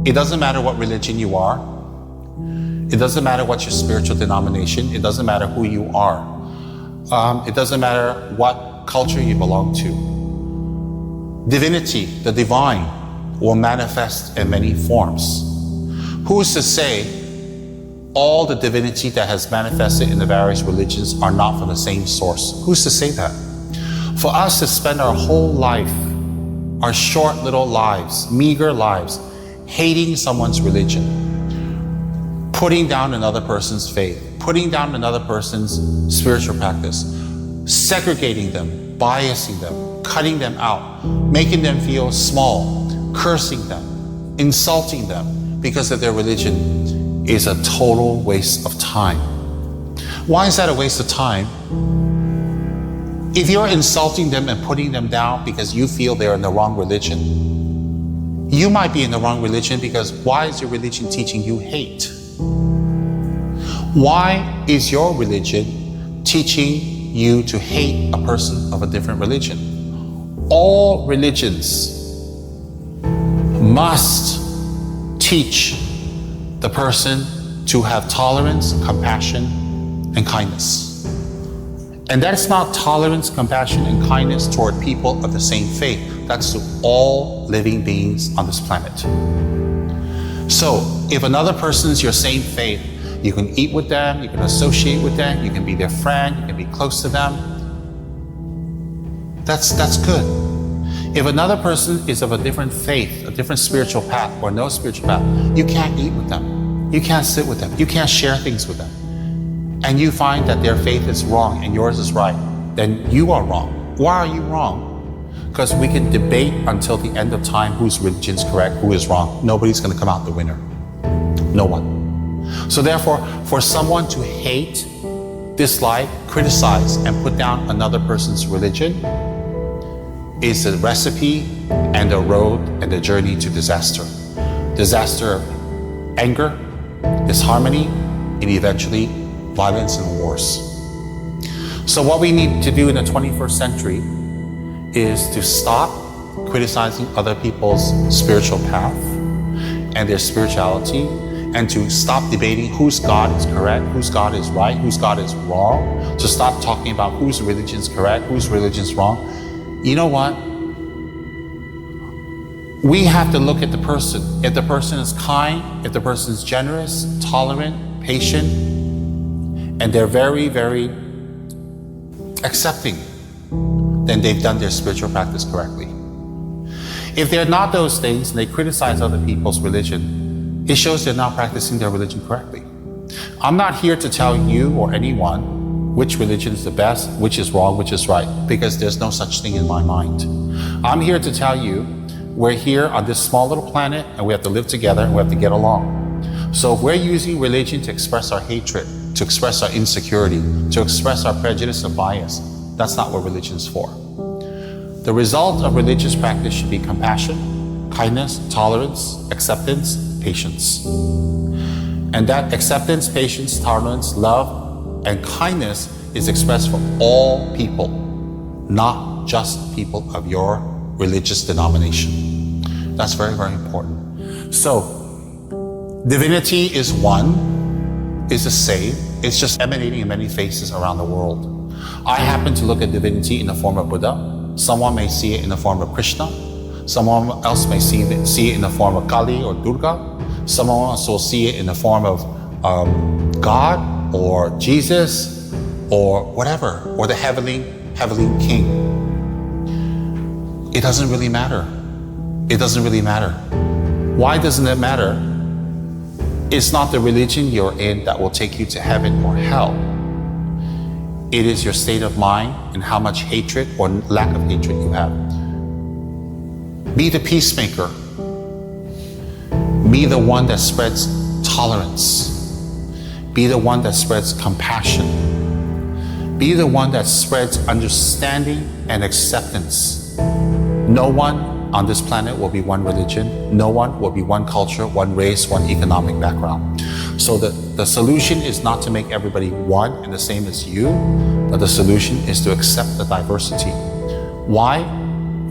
It doesn't matter what religion you are. It doesn't matter what your spiritual denomination. It doesn't matter who you are. It doesn't matter what culture you belong to. Divinity, the divine, will manifest in many forms. Who's to say all the divinity that has manifested in the various religions are not from the same source? Who's to say that? For us to spend our whole life, our short little lives, meager lives, hating someone's religion, putting down another person's faith, putting down another person's spiritual practice, segregating them, biasing them, cutting them out, making them feel small, cursing them, insulting them because of their religion is a total waste of time. Why is that a waste of time? If you're insulting them and putting them down because you feel they're in the wrong religion, you might be in the wrong religion because why is your religion teaching you hate? Why is your religion teaching you to hate a person of a different religion? All religions must teach the person to have tolerance, compassion, and kindness. And that's not tolerance, compassion, and kindness toward people of the same faith. That's to all living beings on this planet. So if another person is your same faith, you can eat with them, you can associate with them, you can be their friend, you can be close to them. That's good. If another person is of a different faith, a different spiritual path, or no spiritual path, you can't eat with them. You can't sit with them. You can't share things with them. And you find that their faith is wrong and yours is right, then you are wrong. Why are you wrong? Because we can debate until the end of time whose religion is correct, who is wrong. Nobody's going to come out the winner. No one. So therefore, for someone to hate, dislike, criticize, and put down another person's religion is the recipe and the road and the journey to disaster. Disaster of anger, disharmony, and eventually violence and wars. So what we need to do in the 21st century is to stop criticizing other people's spiritual path and their spirituality, and to stop debating whose God is correct, whose God is right, whose God is wrong, to stop talking about whose religion is correct, whose religion is wrong. You know what? We have to look at the person. If the person is kind, if the person is generous, tolerant, patient, and they're very, very accepting, then they've done their spiritual practice correctly. If they're not those things and they criticize other people's religion, it shows they're not practicing their religion correctly. I'm not here to tell you or anyone which religion is the best, which is wrong, which is right, because there's no such thing in my mind. I'm here to tell you we're here on this small little planet and we have to live together and we have to get along. So if we're using religion to express our hatred, to express our insecurity, to express our prejudice and bias, that's not what religion is for. The result of religious practice should be compassion, kindness, tolerance, acceptance, patience. And that acceptance, patience, tolerance, love, and kindness is expressed for all people, not just people of your religious denomination. That's very, very important. So, divinity is one, is the same. It's just emanating in many faces around the world. I happen to look at divinity in the form of Buddha. Someone may see it in the form of Krishna. Someone else may see it in the form of Kali or Durga. Someone else will see it in the form of God or Jesus or whatever, or the heavenly king. It doesn't really matter. It doesn't really matter. Why doesn't it matter? It's not the religion you're in that will take you to heaven or hell. It is your state of mind and how much hatred or lack of hatred you have. Be the peacemaker. Be the one that spreads tolerance. Be the one that spreads compassion. Be the one that spreads understanding and acceptance. No one on this planet will be one religion. No one will be one culture, one race, one economic background. So the solution is not to make everybody one and the same as you, but the solution is to accept the diversity. Why?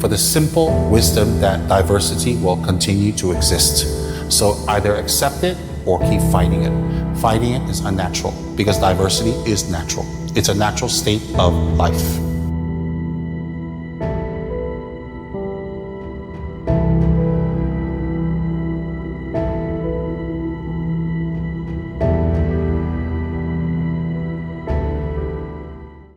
For the simple wisdom that diversity will continue to exist. So either accept it or keep fighting it. Fighting it is unnatural because diversity is natural. It's a natural state of life.